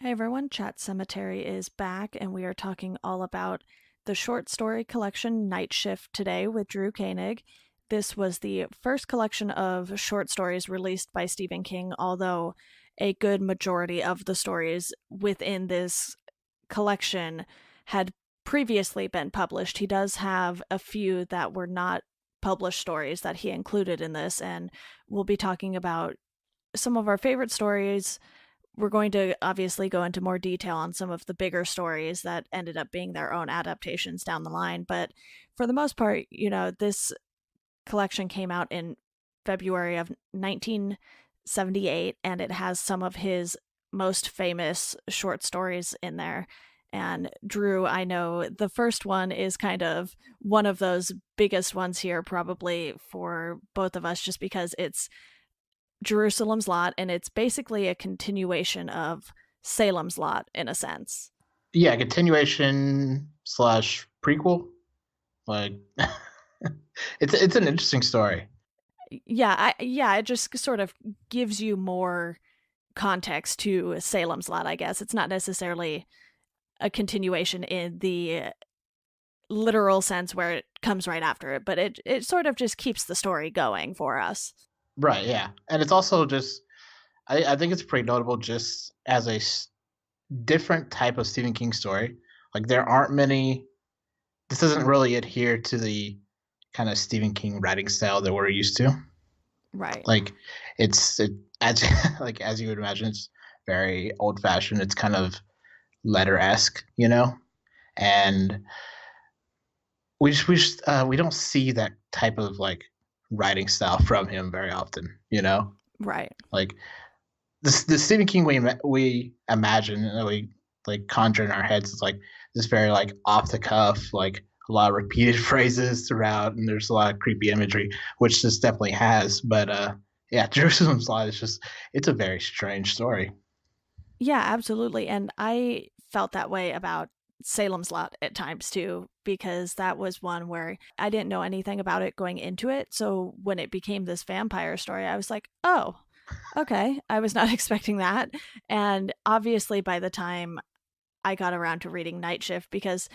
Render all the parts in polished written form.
Hey everyone, Chat Cemetery is back, and we are talking all about the short story collection Night Shift today with Drew Koenig. This was the first collection of short stories released by Stephen King, although a good majority of the stories within this collection had previously been published. He does have a few that were not published stories that he included in this, and we'll be talking about some of our favorite stories. We're going to obviously go into more detail on some of the bigger stories that ended up being their own adaptations down the line. But for the most part, this collection came out in February of 1978, and it has some of his most famous short stories in there. And Drew, I know the first one is kind of one of those biggest ones here, probably for both of us, just because it's Jerusalem's Lot, and it's basically a continuation of Salem's Lot in a sense. Yeah, continuation slash prequel. Like it's an interesting story. Yeah, it just sort of gives you more context to Salem's Lot, I guess. It's not necessarily a continuation in the literal sense where it comes right after it, but it sort of just keeps the story going for us. Right, yeah. And it's also just I think it's pretty notable just as different type of Stephen King story. Like there aren't many this doesn't really adhere to the kind of Stephen King writing style that we're used to. Right. Like it as like as you would imagine, it's very old fashioned. It's kind of letter esque, and we don't see that type of like writing style from him very often. Right. Like the Stephen King we imagine and we like conjure in our heads is like this very like off the cuff, like a lot of repeated phrases throughout, and there's a lot of creepy imagery, which this definitely has. But yeah, Jerusalem's Lot is just it's a very strange story. Yeah, absolutely. And I felt that way about Salem's Lot at times too, because that was one where I didn't know anything about it going into it. So when it became this vampire story, I was like, oh, okay. I was not expecting that. And obviously, by the time I got around to reading Night Shift, because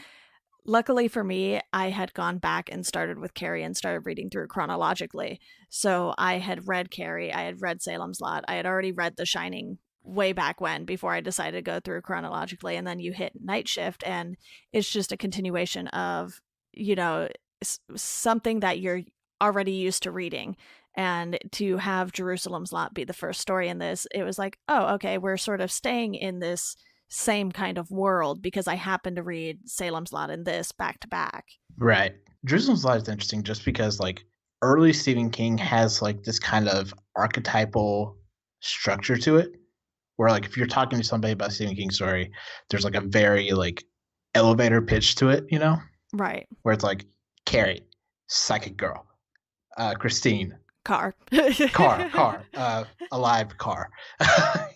luckily for me, I had gone back and started with Carrie and started reading through chronologically. So I had read Carrie, I had read Salem's Lot, I had already read The Shining way back when before I decided to go through chronologically. And then you hit Night Shift, and it's just a continuation of, something that you're already used to reading. And to have Jerusalem's Lot be the first story in this, it was like, oh, okay, we're sort of staying in this same kind of world because I happen to read Salem's Lot and this back to back. Right. Jerusalem's Lot is interesting just because like early Stephen King has like this kind of archetypal structure to it where like if you're talking to somebody about Stephen King story, there's like a very like elevator pitch to it, Right. where it's like Carrie, psychic girl, Christine, Car. car, alive car,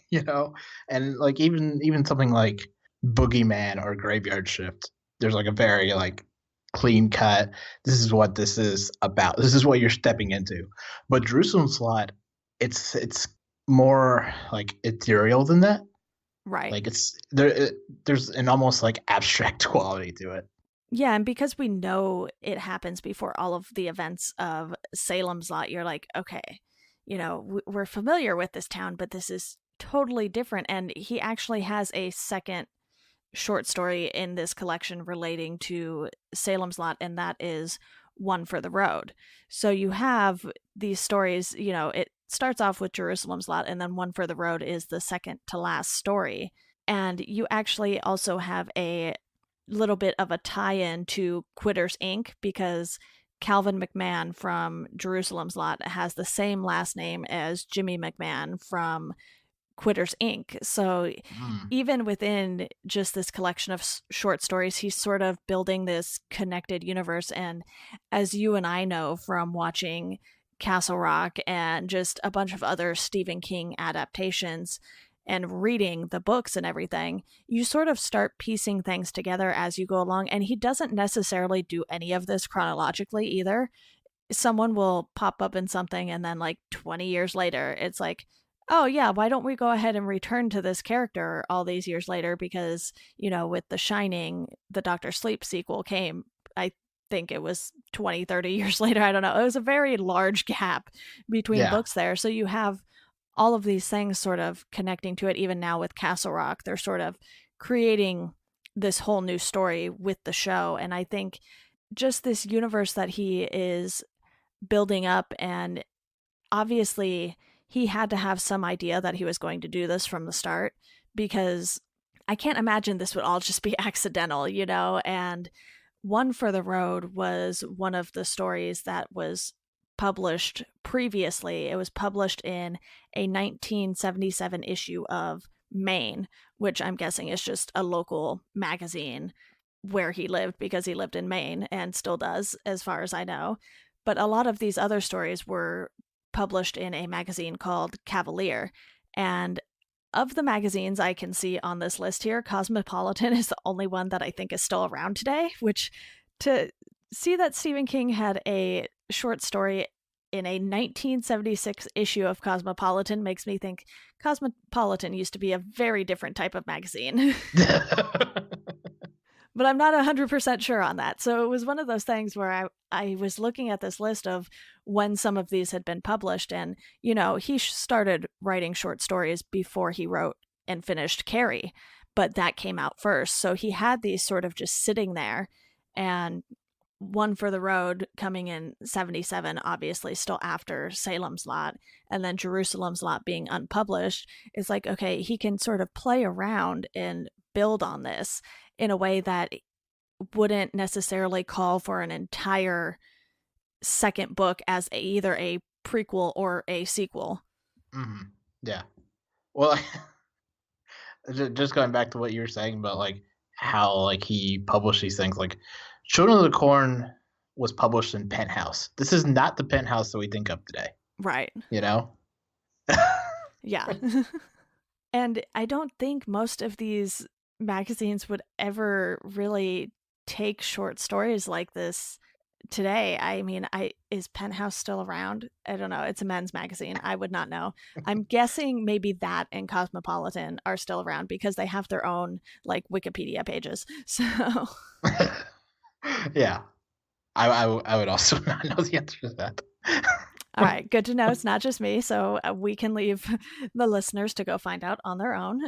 you know, and like even something like Boogeyman or Graveyard Shift, there's like a very like clean cut. This is what this is about. This is what you're stepping into. But Jerusalem's Lot, it's more like ethereal than that. Right. Like it's there. There's an almost like abstract quality to it. Yeah, and because we know it happens before all of the events of Salem's Lot, you're like, okay, we're familiar with this town, but this is totally different. And he actually has a second short story in this collection relating to Salem's Lot, and that is One for the Road. So you have these stories, it starts off with Jerusalem's Lot, and then One for the Road is the second to last story. And you actually also have a little bit of a tie-in to Quitters Inc. because Calvin McMahon from Jerusalem's Lot has the same last name as Jimmy McMahon from Quitters Inc. So Mm. even within just this collection of short stories, he's sort of building this connected universe. And as you and I know from watching Castle Rock and just a bunch of other Stephen King adaptations and reading the books and everything, you sort of start piecing things together as you go along. And he doesn't necessarily do any of this chronologically either. Someone will pop up in something, and then like 20 years later, it's like, oh yeah, why don't we go ahead and return to this character all these years later? Because, with The Shining, the Doctor Sleep sequel came, I think it was 20, 30 years later. I don't know. It was a very large gap between Yeah. books there. So you have all of these things sort of connecting to it. Even now with Castle Rock, they're sort of creating this whole new story with the show. And I think just this universe that he is building up, and obviously he had to have some idea that he was going to do this from the start, because I can't imagine this would all just be accidental, and One for the Road was one of the stories that was published previously. It was published in a 1977 issue of Maine, which I'm guessing is just a local magazine where he lived, because he lived in Maine and still does, as far as I know. But a lot of these other stories were published in a magazine called Cavalier. And of the magazines I can see on this list here, Cosmopolitan is the only one that I think is still around today, which, to see that Stephen King had a short story in a 1976 issue of Cosmopolitan makes me think Cosmopolitan used to be a very different type of magazine. But I'm not 100% sure on that. So it was one of those things where I was looking at this list of when some of these had been published. And, he started writing short stories before he wrote and finished Carrie, but that came out first. So he had these sort of just sitting there. And One for the Road coming in 77, obviously still after Salem's Lot, and then Jerusalem's Lot being unpublished, is like, okay, he can sort of play around and build on this in a way that wouldn't necessarily call for an entire second book as either a prequel or a sequel. Hmm. Yeah. Well, just going back to what you were saying about like how like he published these things, like Children of the Corn was published in Penthouse. This is not the Penthouse that we think of today, Right. you know? Yeah. And I don't think most of these magazines would ever really take short stories like this today. I mean, I is Penthouse still around? I don't know. It's a men's magazine. I would not know. I'm guessing maybe that and Cosmopolitan are still around because they have their own like Wikipedia pages. So, all Yeah. I would also not know the answer to that. right, good to know it's not just me. So we can leave the listeners to go find out on their own.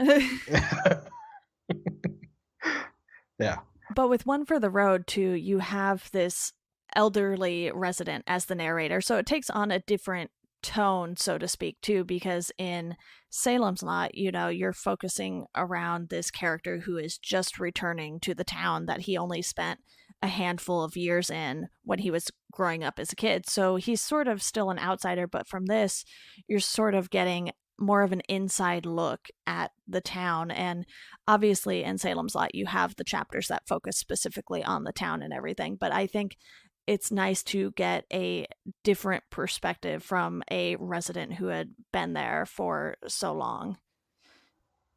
Yeah. But with One for the Road, too, you have this elderly resident as the narrator. So it takes on a different tone, so to speak, too, because in Salem's Lot, you're focusing around this character who is just returning to the town that he only spent a handful of years in when he was growing up as a kid. So he's sort of still an outsider, but from this, you're sort of getting more of an inside look at the town. And obviously in Salem's Lot you have the chapters that focus specifically on the town and everything, but I think it's nice to get a different perspective from a resident who had been there for so long,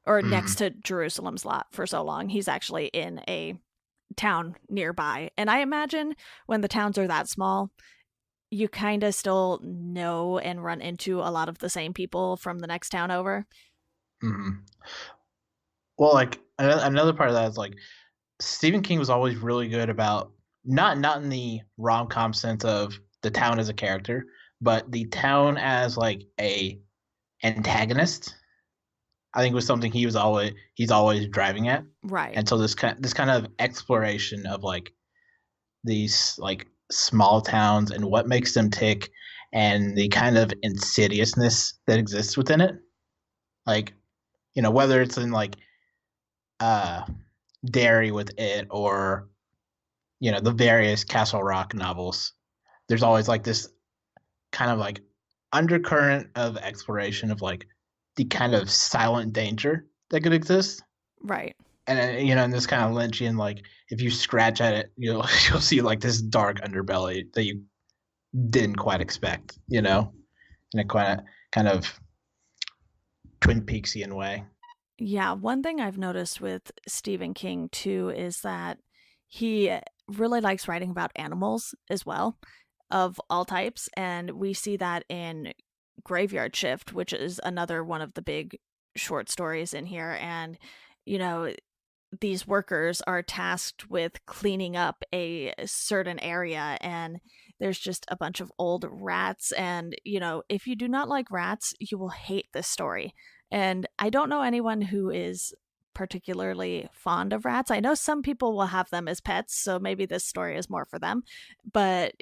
or next Mm, to Jerusalem's Lot for so long. He's actually in a town nearby, and I imagine when the towns are that small, you kind of still know and run into a lot of the same people from the next town over. mm. Well, like another part of that is like Stephen King was always really good about not in the rom com sense of the town as a character, but the town as like a antagonist. I think was something he's always driving at, Right. and so this kind of exploration of like these like small towns and what makes them tick, and the kind of insidiousness that exists within it, like whether it's in like uh Dairy with it or the various Castle Rock novels. There's always like this kind of like undercurrent of exploration of like the kind of silent danger that could exist. Right. And and this kind of Lynchian, like if you scratch at it, you'll see like this dark underbelly that you didn't quite expect, in a kind of Twin Peaksian way. Yeah, one thing I've noticed with Stephen King too is that he really likes writing about animals as well, of all types. And we see that in Graveyard Shift, which is another one of the big short stories in here. And, you know, these workers are tasked with cleaning up a certain area, and there's just a bunch of old rats. And, if you do not like rats, you will hate this story. And I don't know anyone who is particularly fond of rats. I know some people will have them as pets, so maybe this story is more for them. But,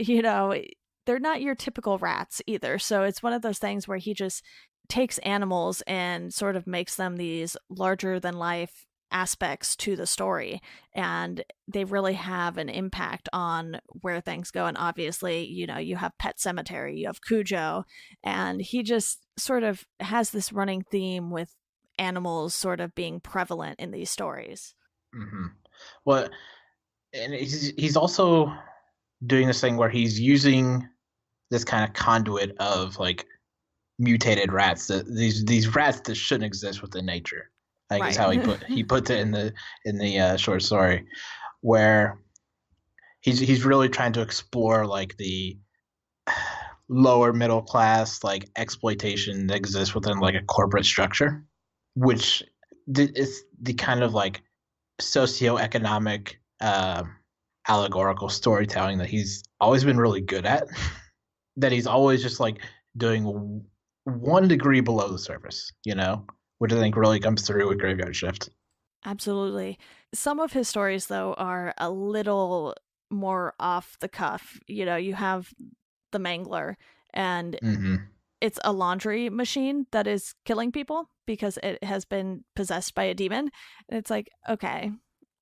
they're not your typical rats either. So it's one of those things where he just takes animals and sort of makes them these larger than life aspects to the story, and they really have an impact on where things go. And obviously, you have Pet Cemetery, you have Cujo, and he just sort of has this running theme with animals sort of being prevalent in these stories. Hmm. Well, and he's also doing this thing where he's using this kind of conduit of like mutated rats, that these rats that shouldn't exist within nature. I think is Right. how he puts it in the short story, where he's really trying to explore like the lower middle class like exploitation that exists within like a corporate structure, which is the kind of like socioeconomic allegorical storytelling that he's always been really good at. That he's always just like doing 1 degree below the surface, which I think really comes through with Graveyard Shift. Absolutely. Some of his stories, though, are a little more off the cuff. You have the Mangler, and Mm-hmm. it's a laundry machine that is killing people because it has been possessed by a demon. And it's like, okay,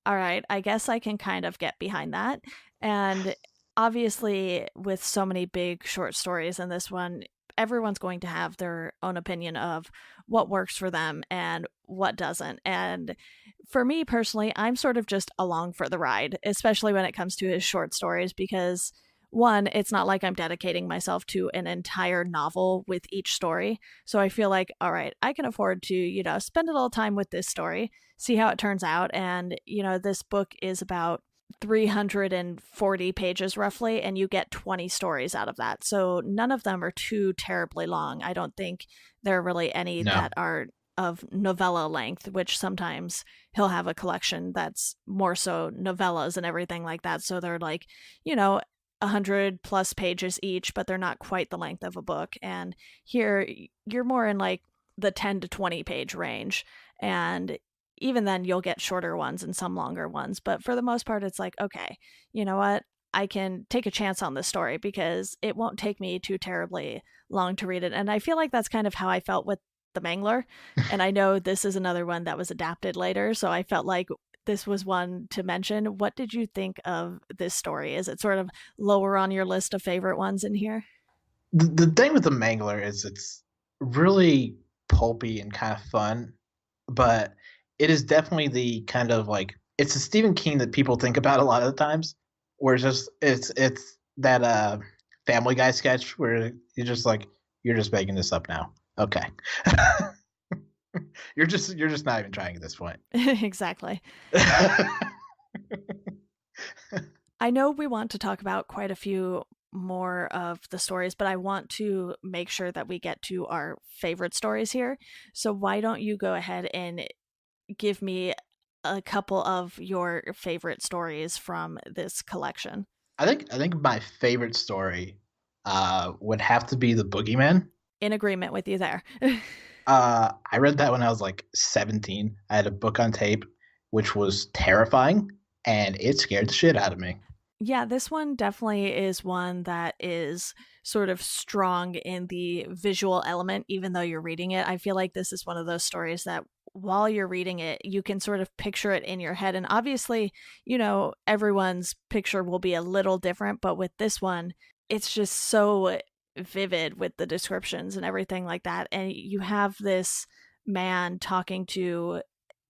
all right, I guess I can kind of get behind that. And obviously, with so many big short stories in this one, everyone's going to have their own opinion of what works for them and what doesn't. And for me personally, I'm sort of just along for the ride, especially when it comes to his short stories, because one, it's not like I'm dedicating myself to an entire novel with each story. So I feel like, all right, I can afford to, spend a little time with this story, see how it turns out. And, this book is about 340 pages roughly, and you get 20 stories out of that. So none of them are too terribly long. I don't think there are really any No. that are of novella length, which sometimes he'll have a collection that's more so novellas and everything like that. So they're like, 100 plus pages each, but they're not quite the length of a book. And here you're more in like the 10 to 20 page range. And even then, you'll get shorter ones and some longer ones. But for the most part, it's like, okay, you know what? I can take a chance on this story because it won't take me too terribly long to read it. And I feel like that's kind of how I felt with The Mangler. And I know this is another one that was adapted later. So I felt like this was one to mention. What did you think of this story? Is it sort of lower on your list of favorite ones in here? The thing with the Mangler is it's really pulpy and kind of fun, but it is definitely the kind of like it's a Stephen King that people think about a lot of the times, where it's that Family Guy sketch where you're just making this up now. Okay. You're just not even trying at this point. Exactly. I know we want to talk about quite a few more of the stories, but I want to make sure that we get to our favorite stories here. So why don't you go ahead and give me a couple of your favorite stories from this collection? I think my favorite story would have to be the Boogeyman. In agreement with you there. I read that when I was like 17. I had a book on tape, which was terrifying, and it scared the shit out of me. Yeah, this one definitely is one that is sort of strong in the visual element, even though you're reading it. I feel like this is one of those stories that while you're reading it, you can sort of picture it in your head. And obviously, everyone's picture will be a little different, but with this one, it's just so vivid with the descriptions and everything like that. And you have this man talking to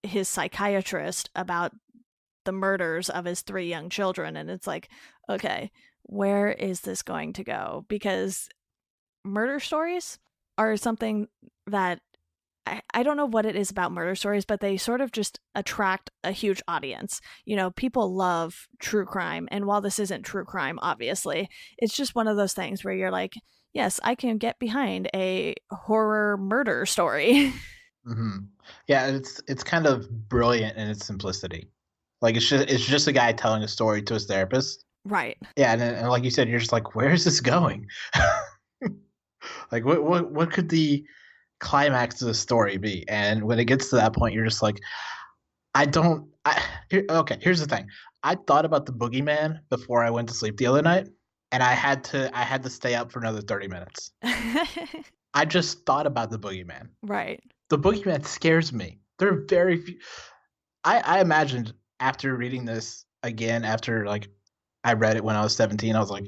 his psychiatrist about the murders of his three young children. And it's like, okay, where is this going to go? Because murder stories are something that I don't know what it is about murder stories, but they sort of just attract a huge audience. People love true crime. And while this isn't true crime, obviously, it's just one of those things where you're like, yes, I can get behind a horror murder story. Hmm. Yeah, it's kind of brilliant in its simplicity. Like it's just a guy telling a story to his therapist. Right. Yeah, and like you said, you're just like, where is this going? Like, what could the climax of the story be? And when it gets to that point, you're just like, I don't. Okay, here's the thing. I thought about the boogeyman before I went to sleep the other night, and I had to stay up for another 30 minutes. I just thought about the boogeyman. Right. The boogeyman scares me. There are very few. I imagined after reading this again, after like I read it when I was 17, I was like,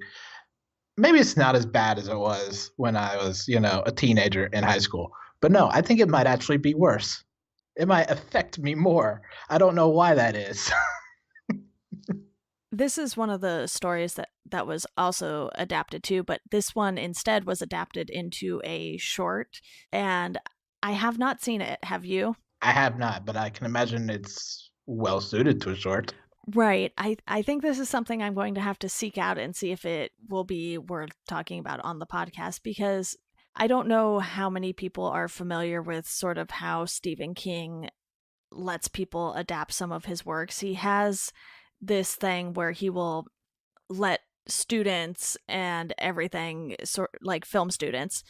maybe it's not as bad as it was when I was, a teenager in high school. But no, I think it might actually be worse. It might affect me more. I don't know why that is. This is one of the stories that was also adapted to, but this one instead was adapted into a short, and I have not seen it. Have you? I have not, but I can imagine it's well suited to a short. Right. I think this is something I'm going to have to seek out and see if it will be worth talking about on the podcast, because I don't know how many people are familiar with sort of how Stephen King lets people adapt some of his works. He has this thing where he will let students and everything, sort like film students,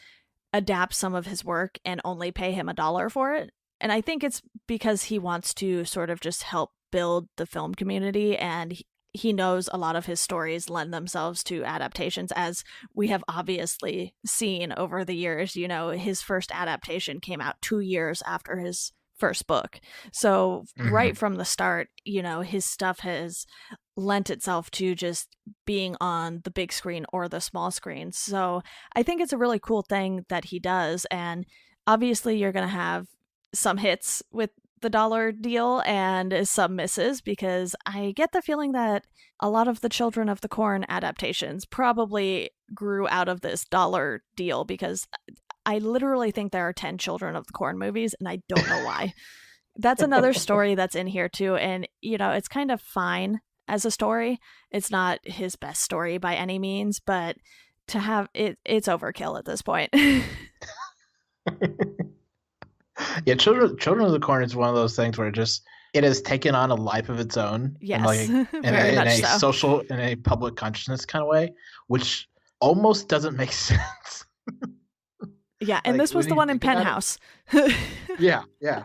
adapt some of his work and only pay him $1 for it. And I think it's because he wants to sort of just help build the film community, and he knows a lot of his stories lend themselves to adaptations, as we have obviously seen over the years. His first adaptation came out 2 years after his first book. So right Hmm. from the start, his stuff has lent itself to just being on the big screen or the small screen. So I think it's a really cool thing that he does. And obviously, you're going to have some hits with the dollar deal and some misses, because I get the feeling that a lot of the Children of the Corn adaptations probably grew out of this dollar deal, because I literally think there are 10 Children of the Corn movies, and I don't know why. That's another story that's in here too. And, it's kind of fine as a story. It's not his best story by any means, but to have it, it's overkill at this point. Yeah, Children of the Corn is one of those things where it has taken on a life of its own, and Yes, like very much so. in a public consciousness kind of way, which almost doesn't make sense. Yeah, and Like this was when the you one in think about it. Penthouse. Yeah, yeah.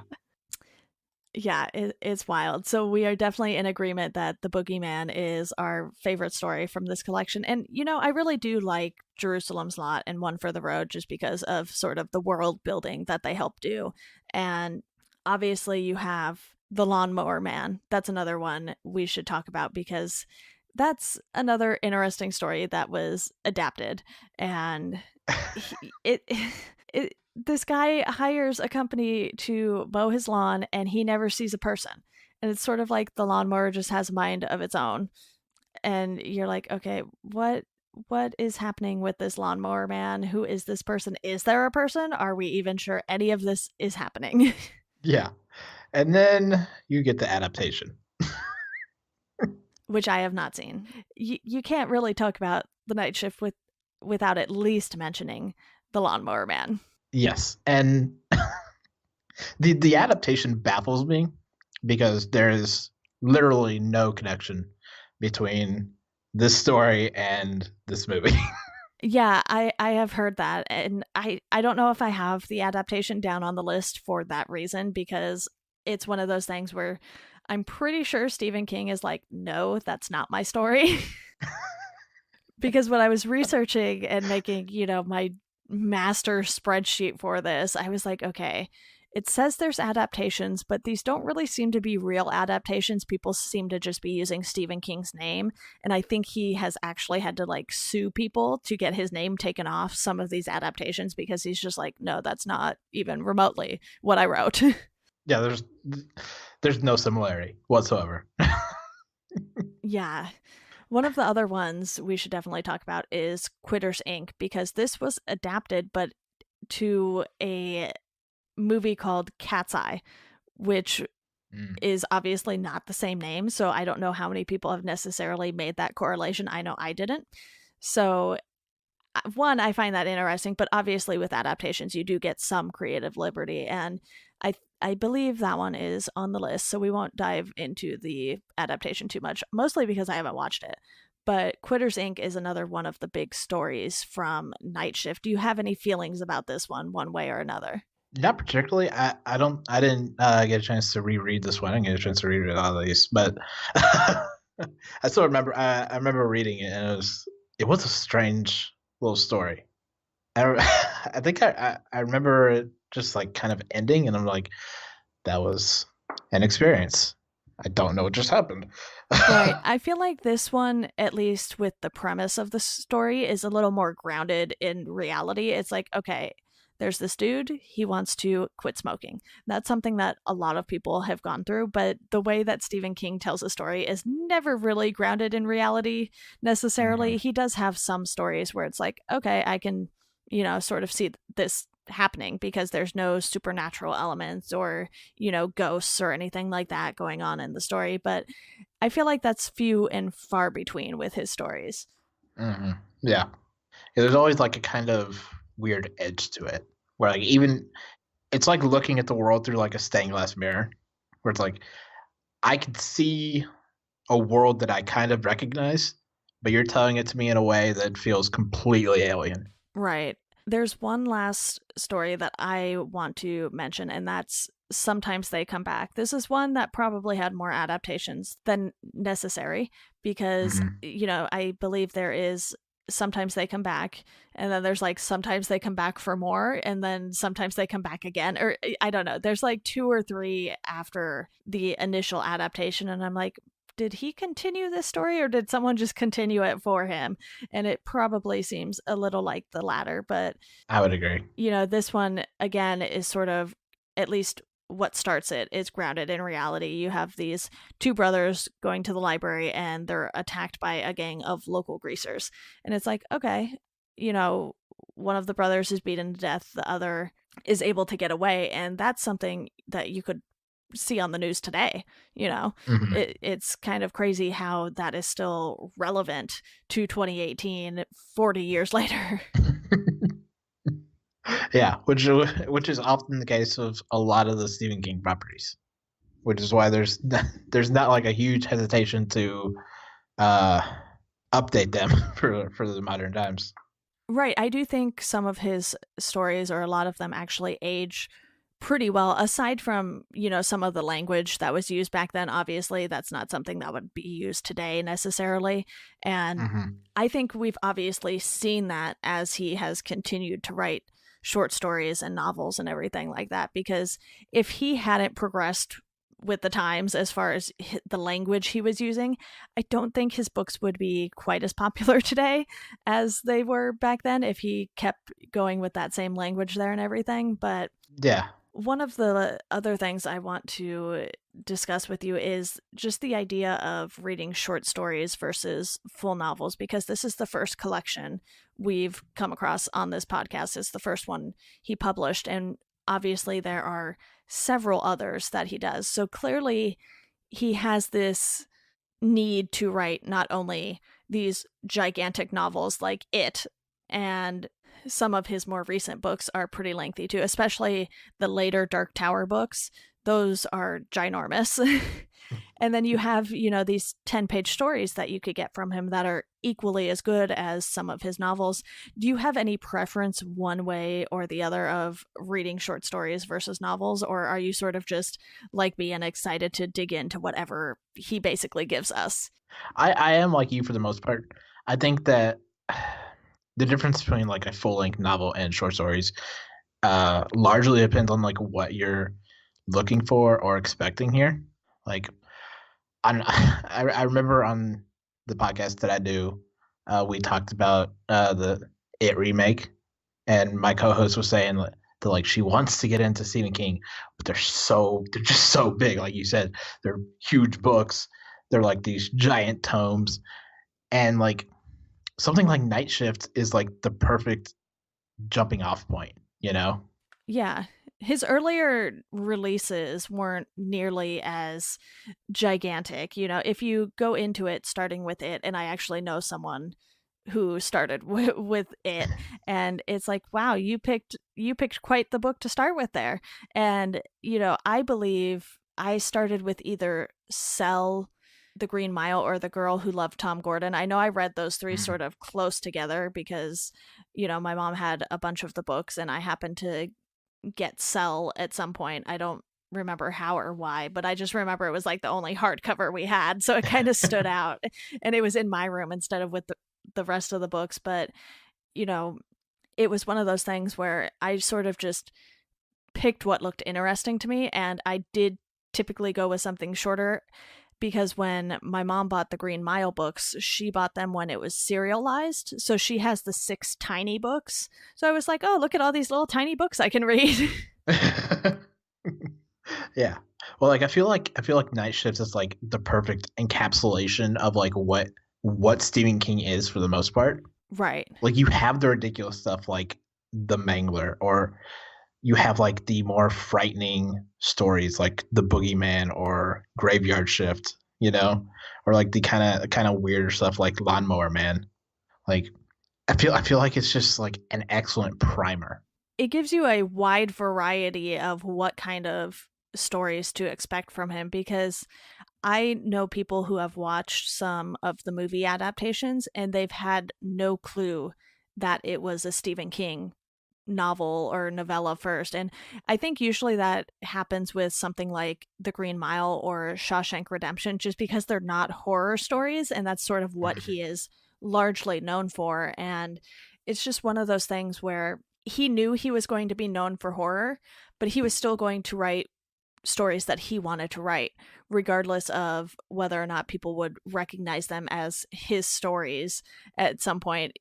Yeah, it's wild. So we are definitely in agreement that The Boogeyman is our favorite story from this collection. And, I really do like Jerusalem's Lot and One for the Road, just because of sort of the world building that they help do. And obviously, you have The Lawnmower Man. That's another one we should talk about, because that's another interesting story that was adapted. And it this guy hires a company to mow his lawn, and he never sees a person. And it's sort of like the lawnmower just has a mind of its own. And you're like, okay, what is happening with this lawnmower man? Who is this person? Is there a person? Are we even sure any of this is happening? Yeah. And then you get the adaptation. Which I have not seen. You can't really talk about the night shift without at least mentioning the lawnmower man. Yes. And the adaptation baffles me because there is literally no connection between this story and this movie. Yeah, I have heard that, and I don't know if I have the adaptation down on the list for that reason, because it's one of those things where I'm pretty sure Stephen King is like, no, that's not my story. Because when I was researching and making, my master spreadsheet for this, I was like, okay, it says there's adaptations, but these don't really seem to be real adaptations. People seem to just be using Stephen King's name. And I think he has actually had to like sue people to get his name taken off some of these adaptations, because he's just like, no, that's not even remotely what I wrote. Yeah, there's no similarity whatsoever. Yeah. One of the other ones we should definitely talk about is Quitters Inc., because this was adapted, but to a movie called Cat's Eye, which Mm. is obviously not the same name. So I don't know how many people have necessarily made that correlation. I know I didn't. So one, I find that interesting, but obviously with adaptations, you do get some creative liberty, and I believe that one is on the list, so we won't dive into the adaptation too much, mostly because I haven't watched it. But Quitters Inc. is another one of the big stories from Night Shift. Do you have any feelings about this one way or another? Not particularly. I didn't get a chance to reread this one. I didn't get a chance to reread all of these, but I still remember. I remember reading it, and it was a strange little story. I think I remember it just like kind of ending, and I'm like, that was an experience. I don't know what just happened. Right. I feel like this one, at least with the premise of the story, is a little more grounded in reality. It's like, okay, there's this dude, he wants to quit smoking. That's something that a lot of people have gone through, but the way that Stephen King tells a story is never really grounded in reality necessarily. Mhm. He does have some stories where it's like, okay, I can, sort of see this happening because there's no supernatural elements or, ghosts or anything like that going on in the story. But I feel like that's few and far between with his stories. Mhm. Yeah. Yeah, there's always like a kind of weird edge to it, where like even it's like looking at the world through like a stained glass mirror, where it's like I can see a world that I kind of recognize, but you're telling it to me in a way that feels completely alien. Right. There's one last story that I want to mention, and that's Sometimes They Come Back. This is one that probably had more adaptations than necessary because, Hmm. I believe there is Sometimes They Come Back, and then there's like Sometimes They Come Back for More, and then Sometimes They Come Back Again. Or I don't know. There's like two or three after the initial adaptation, and I'm like, did he continue this story or did someone just continue it for him? And it probably seems a little like the latter. But, I would agree. this one, again, is sort of, at least what starts it, is grounded in reality. You have these two brothers going to the library and they're attacked by a gang of local greasers. And it's like, okay, you know, one of the brothers is beaten to death, the other is able to get away. And that's something that you could see on the news today. Hmm. It's kind of crazy how that is still relevant to 2018, 40 years later. Yeah, which is often the case of a lot of the Stephen King properties, which is why there's not like a huge hesitation to uh, update them for the modern times. Right. I do think some of his stories, or a lot of them, actually age pretty well, aside from, some of the language that was used back then. Obviously, that's not something that would be used today necessarily. And Hmm. I think we've obviously seen that as he has continued to write short stories and novels and everything like that. Because if he hadn't progressed with the times as far as the language he was using, I don't think his books would be quite as popular today as they were back then if he kept going with that same language there and everything. But Yeah. one of the other things I want to discuss with you is just the idea of reading short stories versus full novels, because this is the first collection we've come across on this podcast. It's the first one he published. And obviously, there are several others that he does. So clearly, he has this need to write not only these gigantic novels like It, and some of his more recent books are pretty lengthy too, especially the later Dark Tower books. Those are ginormous. And then you have, these 10-page stories that you could get from him that are equally as good as some of his novels. Do you have any preference one way or the other of reading short stories versus novels? Or are you sort of just like me and excited to dig into whatever he basically gives us? I am like you for the most part. I think that the difference between like a full length novel and short stories largely depends on like what you're looking for or expecting here. Like I remember on the podcast that I do, we talked about the It remake, and my co-host was saying that like she wants to get into Stephen King, but they're just so big. Like you said, they're huge books. They're like these giant tomes, and like something like Night Shift is like the perfect jumping off point. You know? Yeah. His earlier releases weren't nearly as gigantic. If you go into it starting with It, and I actually know someone who started with it, and it's like, wow, you picked quite the book to start with there. And I believe I started with either Cell, The Green Mile, or The Girl Who Loved Tom Gordon. I know I read those three Mhm. sort of close together because my mom had a bunch of the books, and I happened to get Cell at some point. I don't remember how or why, but I just remember it was like the only hardcover we had, so it kind of stood out, and it was in my room instead of with the rest of the books. But you know, it was one of those things where I sort of just picked what looked interesting to me, and I did typically go with something shorter because when my mom bought the Green Mile books, she bought them when it was serialized. So she has the 6 tiny books. So I was like, oh, look at all these little tiny books I can read. Yeah. Well, like I feel like Night Shift is like the perfect encapsulation of like what Stephen King is for the most part. Right. Like you have the ridiculous stuff like The Mangler, or you have like the more frightening stories like The Boogeyman or Graveyard Shift, or like the kind of weirder stuff like Lawnmower Man. Like I feel like it's just like an excellent primer. It gives you a wide variety of what kind of stories to expect from him because I know people who have watched some of the movie adaptations and they've had no clue that it was a Stephen King novel or novella first. And I think usually that happens with something like The Green Mile or Shawshank Redemption, just because they're not horror stories. And that's sort of what he is largely known for. And it's just one of those things where he knew he was going to be known for horror, but he was still going to write stories that he wanted to write, regardless of whether or not people would recognize them as his stories at some point,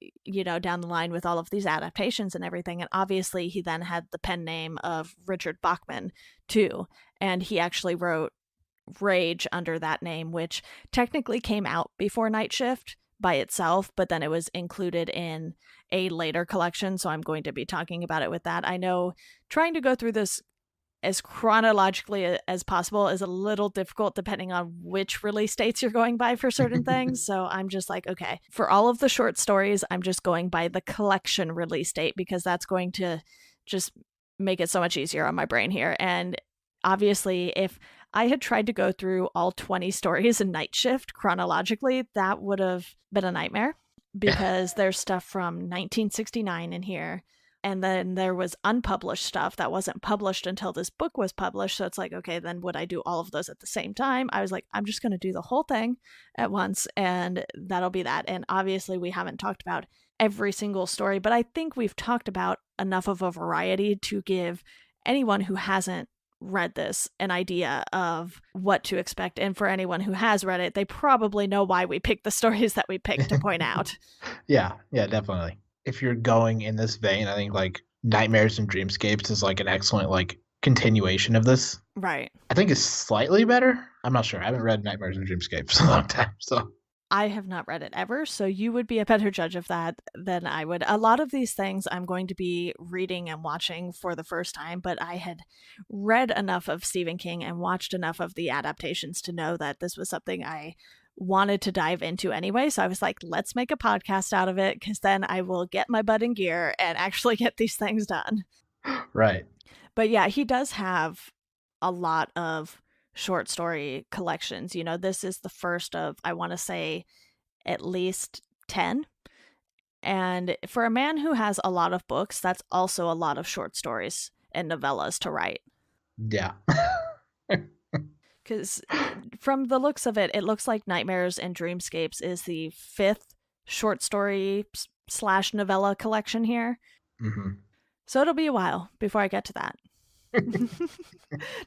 down the line with all of these adaptations and everything. And obviously, he then had the pen name of Richard Bachman, too. And he actually wrote Rage under that name, which technically came out before Night Shift by itself, but then it was included in a later collection. So I'm going to be talking about it with that. I know trying to go through this as chronologically as possible is a little difficult depending on which release dates you're going by for certain things. So I'm just like, okay, for all of the short stories, I'm just going by the collection release date because that's going to just make it so much easier on my brain here. And obviously, if I had tried to go through all 20 stories in Night Shift chronologically, that would have been a nightmare because there's stuff from 1969 in here, and then there was unpublished stuff that wasn't published until this book was published. So it's like, okay, then would I do all of those at the same time? I was like, I'm just going to do the whole thing at once, and that'll be that. And obviously, we haven't talked about every single story, but I think we've talked about enough of a variety to give anyone who hasn't read this an idea of what to expect. And for anyone who has read it, they probably know why we picked the stories that we picked to point out. Yeah, definitely. If you're going in this vein, I think like Nightmares and Dreamscapes is like an excellent like continuation of this. Right. I think it's slightly better. I'm not sure. I haven't read Nightmares and Dreamscapes in a long time, so I have not read it ever, so you would be a better judge of that than I would. A lot of these things I'm going to be reading and watching for the first time, but I had read enough of Stephen King and watched enough of the adaptations to know that this was something I wanted to dive into anyway. So I was like, let's make a podcast out of it because then I will get my butt in gear and actually get these things done. right. But yeah, he does have a lot of short story collections. This is the first of, I want to say, at least 10. And for a man who has a lot of books, that's also a lot of short stories and novellas to write. Yeah. Because from the looks of it, it looks like Nightmares and Dreamscapes is the 5th short story slash novella collection here. hmm So it'll be a while before I get to that.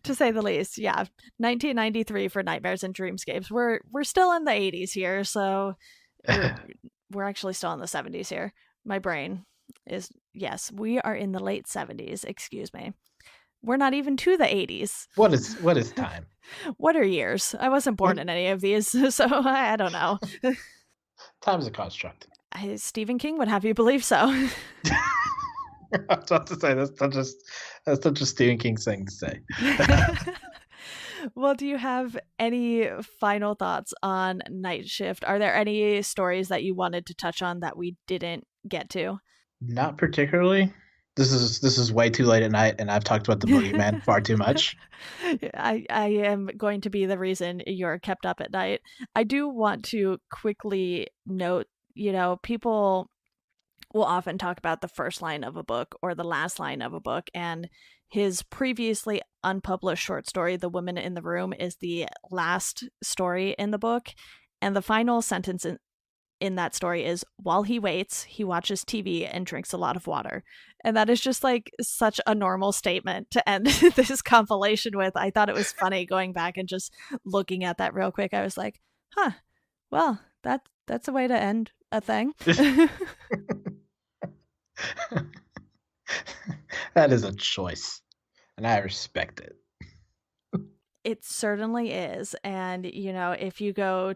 To say the least. Yeah, 1993 for Nightmares and Dreamscapes. We're still in the 80s here, so we're actually still in the 70s here. My brain is, yes, we are in the late 70s, excuse me. We're not even to the 80s. What is time? What are years? I wasn't born in any of these, so I don't know. Time is a construct. Stephen King would have you believe so. I was about to say that's such a Stephen King thing to say. Well, do you have any final thoughts on Night Shift? Are there any stories that you wanted to touch on that we didn't get to? Not particularly. This is way too late at night, and I've talked about the boogeyman far too much. I am going to be the reason you're kept up at night. I do want to quickly note, people will often talk about the first line of a book or the last line of a book, and his previously unpublished short story, The Woman in the Room, is the last story in the book. And the final sentence in that story is, while he waits, he watches TV and drinks a lot of water. And that is just like such a normal statement to end this compilation with. I thought it was funny going back and just looking at that real quick. I was like, huh, well, that's a way to end a thing. That is a choice, and I respect it. It certainly is. And, if you go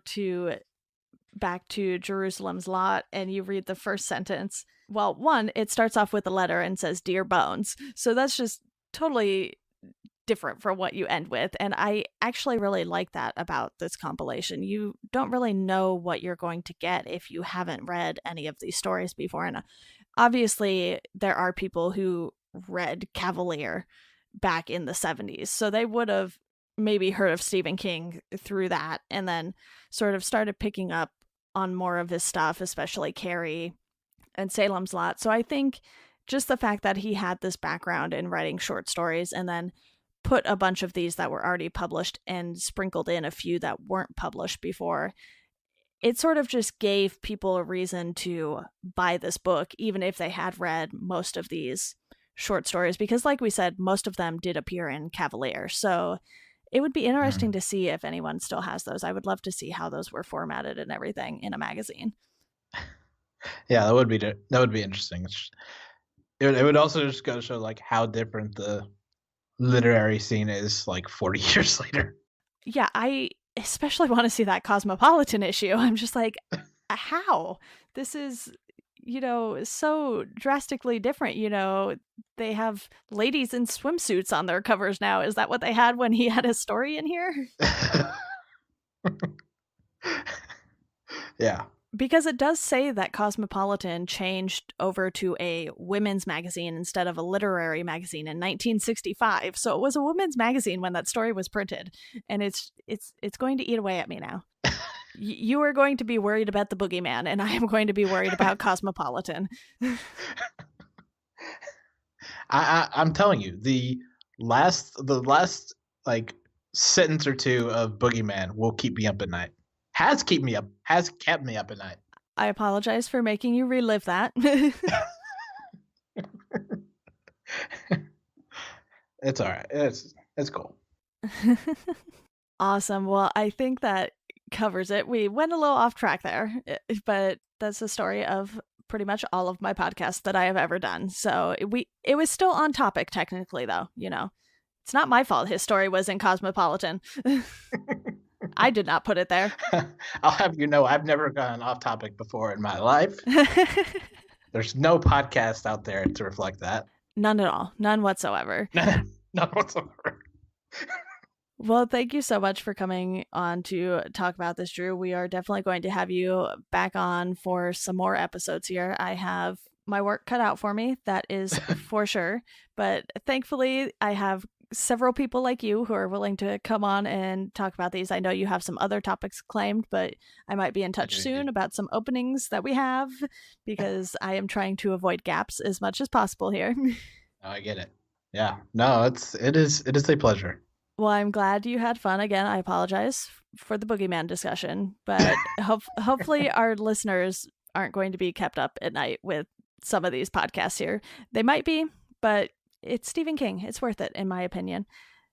back to Jerusalem's Lot and you read the first sentence, well, one, it starts off with a letter and says, Dear Bones. So that's just totally different from what you end with. And I actually really like that about this compilation. You don't really know what you're going to get if you haven't read any of these stories before. And obviously, there are people who read Cavalier back in the 70s. So they would have maybe heard of Stephen King through that and then sort of started picking up on more of his stuff, especially Carrie and Salem's Lot. So I think just the fact that he had this background in writing short stories and then put a bunch of these that were already published and sprinkled in a few that weren't published before, it sort of just gave people a reason to buy this book, even if they had read most of these short stories, because like we said, most of them did appear in Cavalier. So it would be interesting to see if anyone still has those. I would love to see how those were formatted and everything in a magazine. Yeah, that would be interesting. It would also just go to show like how different the literary scene is like 40 years later. Yeah, I especially want to see that Cosmopolitan issue. I'm just like, how? This is, so drastically different. They have ladies in swimsuits on their covers now. Is that what they had when he had his story in here? Yeah. Because it does say that Cosmopolitan changed over to a women's magazine instead of a literary magazine in 1965. So it was a women's magazine when that story was printed, and it's going to eat away at me now. You are going to be worried about the boogeyman, and I am going to be worried about Cosmopolitan. I'm telling you, the last like sentence or two of Boogeyman will keep me up at night. Has kept me up at night. I apologize for making you relive that. It's all right. It's cool. Awesome. Well, I think that covers it. We went a little off track there, but that's the story of pretty much all of my podcasts that I have ever done. So it was still on topic technically, though. It's not my fault his story was in Cosmopolitan. I did not put it there. I'll have you know, I've never gone off topic before in my life. There's no podcast out there to reflect that. None at all. None whatsoever. None whatsoever. Well, thank you so much for coming on to talk about this, Drew. We are definitely going to have you back on for some more episodes here. I have my work cut out for me, that is for sure. But thankfully, I have several people like you who are willing to come on and talk about these. I know you have some other topics claimed, but I might be in touch soon about some openings that we have, because I am trying to avoid gaps as much as possible here. Oh, I get it. Yeah. No, it is a pleasure. Well, I'm glad you had fun. Again, I apologize for the boogeyman discussion, but hopefully our listeners aren't going to be kept up at night with some of these podcasts here. They might be, but it's Stephen King. It's worth it, in my opinion.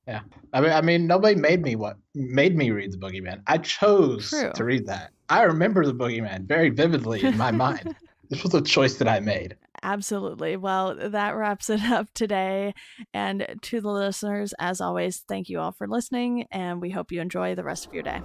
Yeah. I mean, nobody made me read the Boogeyman. I chose to read that. I remember the Boogeyman very vividly in my mind. This was a choice that I made. Absolutely. Well, that wraps it up today. And to the listeners, as always, thank you all for listening, and we hope you enjoy the rest of your day.